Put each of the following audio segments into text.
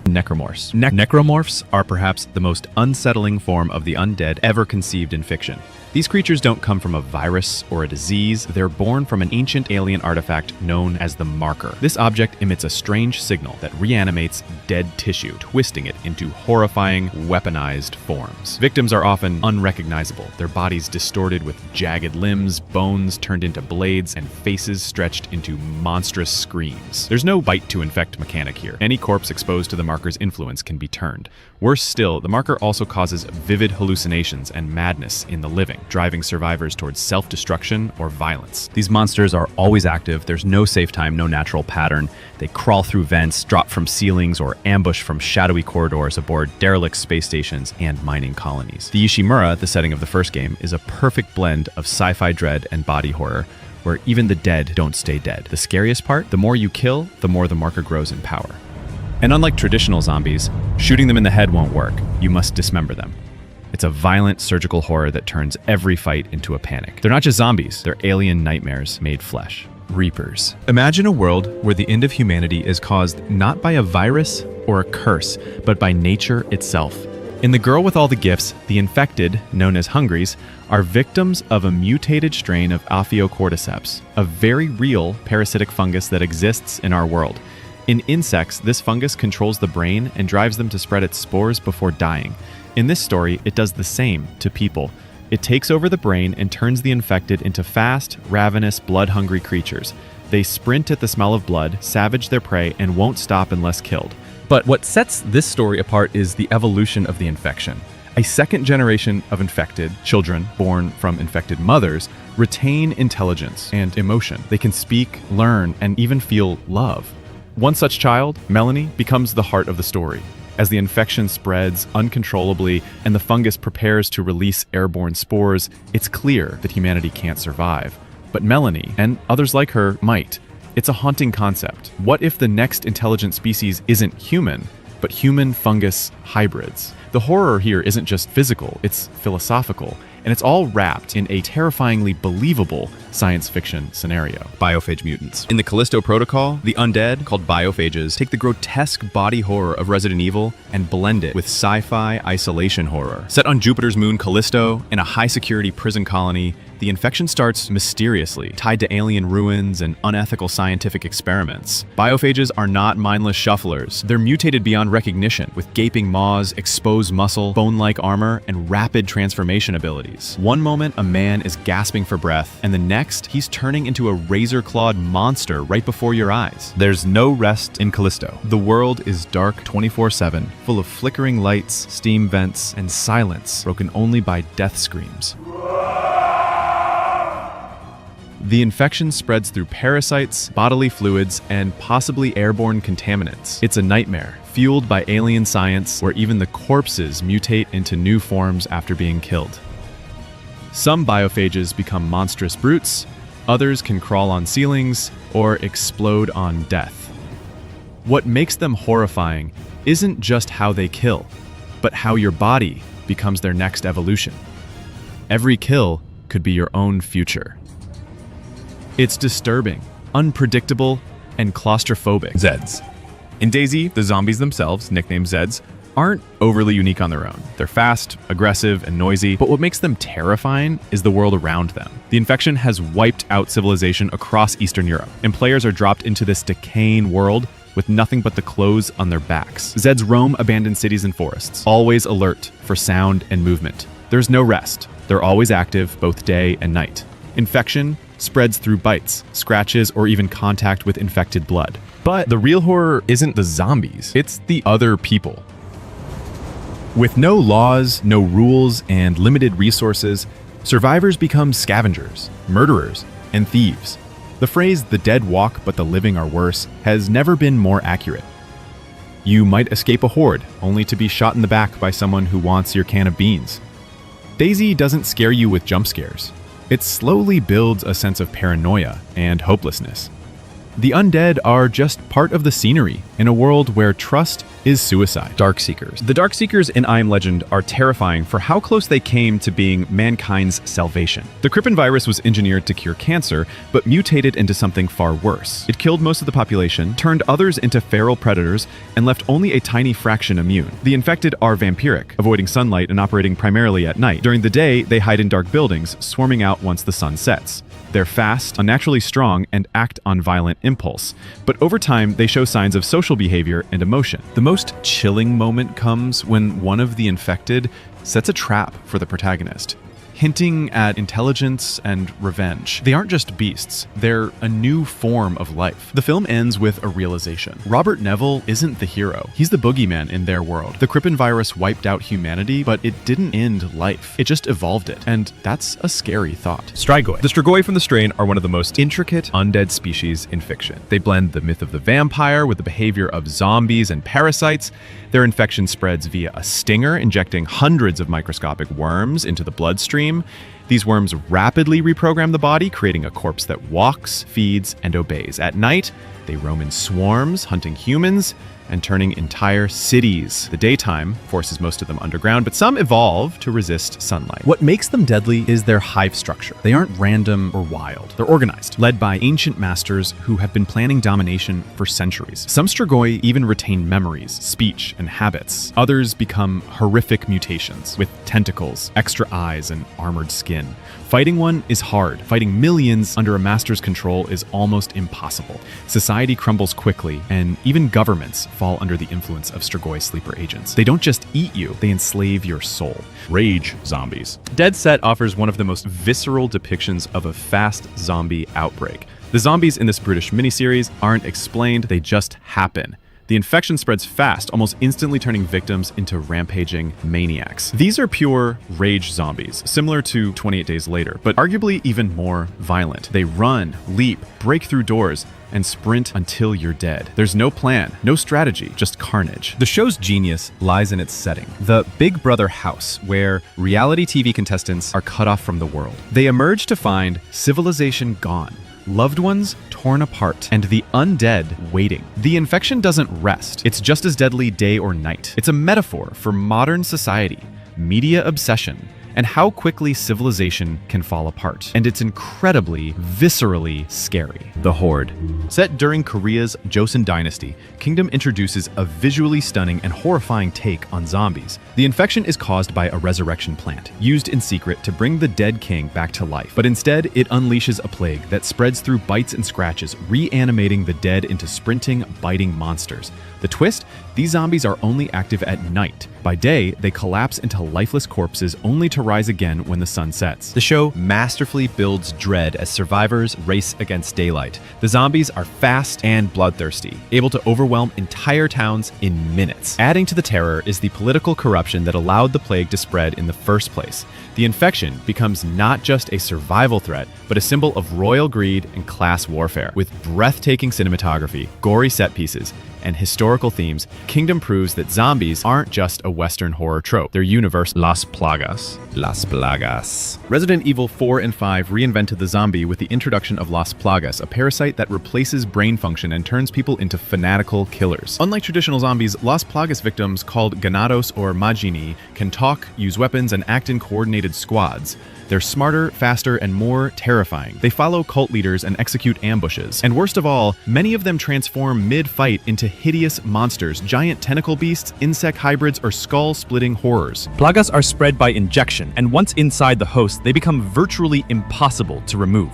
Necromorphs. Necromorphs are perhaps the most unsettling form of the undead ever conceived in fiction. These creatures don't come from a virus or a disease, they're born from an ancient alien artifact known as the Marker. This object emits a strange signal that reanimates dead tissue, twisting it into horrifying, weaponized forms. Victims are often unrecognizable, their bodies distorted with jagged limbs, bones turned into blades, and faces stretched into monstrous screams. There's no bite to infect mechanic here. Any corpse exposed to the Marker's influence can be turned. Worse still, the Marker also causes vivid hallucinations and madness in the living, driving survivors towards self-destruction or violence. These monsters are always active, there's no safe time, no natural pattern. They crawl through vents, drop from ceilings, or ambush from shadowy corridors aboard derelict space stations and mining colonies. The Ishimura, the setting of the first game, is a perfect blend of sci-fi dread and body horror, where even the dead don't stay dead. The scariest part, the more you kill, the more the Marker grows in power. And unlike traditional zombies, shooting them in the head won't work. You must dismember them. It's a violent surgical horror that turns every fight into a panic. They're not just zombies, they're alien nightmares made flesh. Reapers. Imagine a world where the end of humanity is caused not by a virus or a curse, but by nature itself. In The Girl with All the Gifts, the infected, known as Hungries, are victims of a mutated strain of Ophiocordyceps, a very real parasitic fungus that exists in our world. In insects, this fungus controls the brain and drives them to spread its spores before dying. In this story, it does the same to people. It takes over the brain and turns the infected into fast, ravenous, blood-hungry creatures. They sprint at the smell of blood, savage their prey, and won't stop unless killed. But what sets this story apart is the evolution of the infection. A second generation of infected children born from infected mothers retain intelligence and emotion. They can speak, learn, and even feel love. One such child, Melanie, becomes the heart of the story. As the infection spreads uncontrollably and the fungus prepares to release airborne spores, it's clear that humanity can't survive. But Melanie, and others like her, might. It's a haunting concept. What if the next intelligent species isn't human, but human-fungus hybrids? The horror here isn't just physical, it's philosophical, and it's all wrapped in a terrifyingly believable science fiction scenario. Biophage Mutants. In the Callisto Protocol, the undead, called biophages, take the grotesque body horror of Resident Evil and blend it with sci-fi isolation horror. Set on Jupiter's moon Callisto, in a high-security prison colony, the infection starts mysteriously, tied to alien ruins and unethical scientific experiments. Biophages are not mindless shufflers. They're mutated beyond recognition, with gaping maws, exposed muscle, bone-like armor, and rapid transformation abilities. One moment, a man is gasping for breath, and the next, he's turning into a razor-clawed monster right before your eyes. There's no rest in Callisto. The world is dark 24/7, full of flickering lights, steam vents, and silence, broken only by death screams. The infection spreads through parasites, bodily fluids, and possibly airborne contaminants. It's a nightmare, fueled by alien science, where even the corpses mutate into new forms after being killed. Some biophages become monstrous brutes, others can crawl on ceilings or explode on death. What makes them horrifying isn't just how they kill, but how your body becomes their next evolution. Every kill could be your own future. It's disturbing, unpredictable, and claustrophobic. Zeds. In DayZ, the zombies themselves, nicknamed Zeds, aren't overly unique on their own. They're fast, aggressive, and noisy, but what makes them terrifying is the world around them. The infection has wiped out civilization across Eastern Europe, and players are dropped into this decaying world with nothing but the clothes on their backs. Zeds roam abandoned cities and forests, always alert for sound and movement. There's no rest. They're always active, both day and night. Infection spreads through bites, scratches, or even contact with infected blood. But the real horror isn't the zombies, it's the other people. With no laws, no rules, and limited resources, survivors become scavengers, murderers, and thieves. The phrase, "the dead walk but the living are worse," has never been more accurate. You might escape a horde, only to be shot in the back by someone who wants your can of beans. DayZ doesn't scare you with jump scares. It slowly builds a sense of paranoia and hopelessness. The undead are just part of the scenery in a world where trust is suicide. Darkseekers. The Darkseekers in I Am Legend are terrifying for how close they came to being mankind's salvation. The Crippen virus was engineered to cure cancer, but mutated into something far worse. It killed most of the population, turned others into feral predators, and left only a tiny fraction immune. The infected are vampiric, avoiding sunlight and operating primarily at night. During the day, they hide in dark buildings, swarming out once the sun sets. They're fast, unnaturally strong, and act on violent impulse. But over time, they show signs of social behavior and emotion. The most chilling moment comes when one of the infected sets a trap for the protagonist, hinting at intelligence and revenge. They aren't just beasts, they're a new form of life. The film ends with a realization. Robert Neville isn't the hero. He's the boogeyman in their world. The Crippen virus wiped out humanity, but it didn't end life. It just evolved it, and that's a scary thought. Strigoi. The Strigoi from the strain are one of the most intricate undead species in fiction. They blend the myth of the vampire with the behavior of zombies and parasites. Their infection spreads via a stinger, injecting hundreds of microscopic worms into the bloodstream. These worms rapidly reprogram the body, creating a corpse that walks, feeds, and obeys. At night, they roam in swarms, hunting humans and turning entire cities. The daytime forces most of them underground, but some evolve to resist sunlight. What makes them deadly is their hive structure. They aren't random or wild. They're organized, led by ancient masters who have been planning domination for centuries. Some Strigoi even retain memories, speech, and habits. Others become horrific mutations with tentacles, extra eyes, and armored skin. Fighting one is hard. Fighting millions under a master's control is almost impossible. Society crumbles quickly, and even governments fall under the influence of Strigoi sleeper agents. They don't just eat you, they enslave your soul. Rage zombies. Dead Set offers one of the most visceral depictions of a fast zombie outbreak. The zombies in this British miniseries aren't explained, they just happen. The infection spreads fast, almost instantly turning victims into rampaging maniacs. These are pure rage zombies, similar to 28 Days Later, but arguably even more violent. They run, leap, break through doors, and sprint until you're dead. There's no plan, no strategy, just carnage. The show's genius lies in its setting, the Big Brother house, where reality TV contestants are cut off from the world. They emerge to find civilization gone, loved ones torn apart, and the undead waiting. The infection doesn't rest. It's just as deadly day or night. It's a metaphor for modern society, media obsession, and how quickly civilization can fall apart. And it's incredibly, viscerally scary. The Horde. Set during Korea's Joseon Dynasty, Kingdom introduces a visually stunning and horrifying take on zombies. The infection is caused by a resurrection plant, used in secret to bring the dead king back to life. But instead, it unleashes a plague that spreads through bites and scratches, reanimating the dead into sprinting, biting monsters. The twist? These zombies are only active at night. By day, they collapse into lifeless corpses only to rise again when the sun sets. The show masterfully builds dread as survivors race against daylight. The zombies are fast and bloodthirsty, able to overwhelm entire towns in minutes. Adding to the terror is the political corruption that allowed the plague to spread in the first place. The infection becomes not just a survival threat, but a symbol of royal greed and class warfare. With breathtaking cinematography, gory set pieces, and historical themes, Kingdom proves that zombies aren't just a Western horror trope. They're universal. Las Plagas. Las Plagas. Resident Evil 4 and 5 reinvented the zombie with the introduction of Las Plagas, a parasite that replaces brain function and turns people into fanatical killers. Unlike traditional zombies, Las Plagas victims, called ganados or magini, can talk, use weapons, and act in coordinated squads. They're smarter, faster, and more terrifying. They follow cult leaders and execute ambushes. And worst of all, many of them transform mid-fight into hideous monsters, giant tentacle beasts, insect hybrids, or skull-splitting horrors. Plagas are spread by injection, and once inside the host, they become virtually impossible to remove.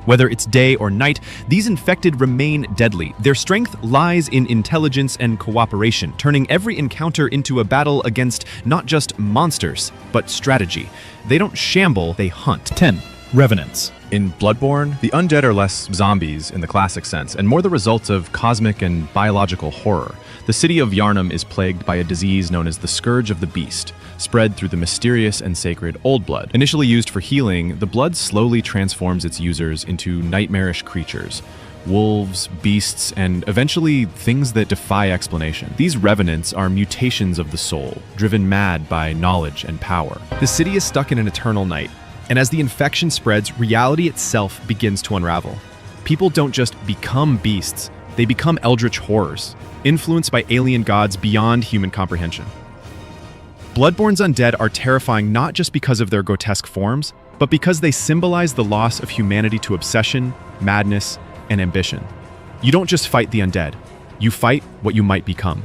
Whether it's day or night, these infected remain deadly. Their strength lies in intelligence and cooperation, turning every encounter into a battle against not just monsters, but strategy. They don't shamble, they hunt. 10. Revenants. In Bloodborne, the undead are less zombies in the classic sense, and more the results of cosmic and biological horror. The city of Yharnam is plagued by a disease known as the Scourge of the Beast, spread through the mysterious and sacred Old Blood. Initially used for healing, the blood slowly transforms its users into nightmarish creatures. Wolves, beasts, and eventually things that defy explanation. These revenants are mutations of the soul, driven mad by knowledge and power. The city is stuck in an eternal night, and as the infection spreads, reality itself begins to unravel. People don't just become beasts, they become eldritch horrors. influenced by alien gods beyond human comprehension. Bloodborne's undead are terrifying not just because of their grotesque forms, but because they symbolize the loss of humanity to obsession, madness, and ambition. You don't just fight the undead, you fight what you might become.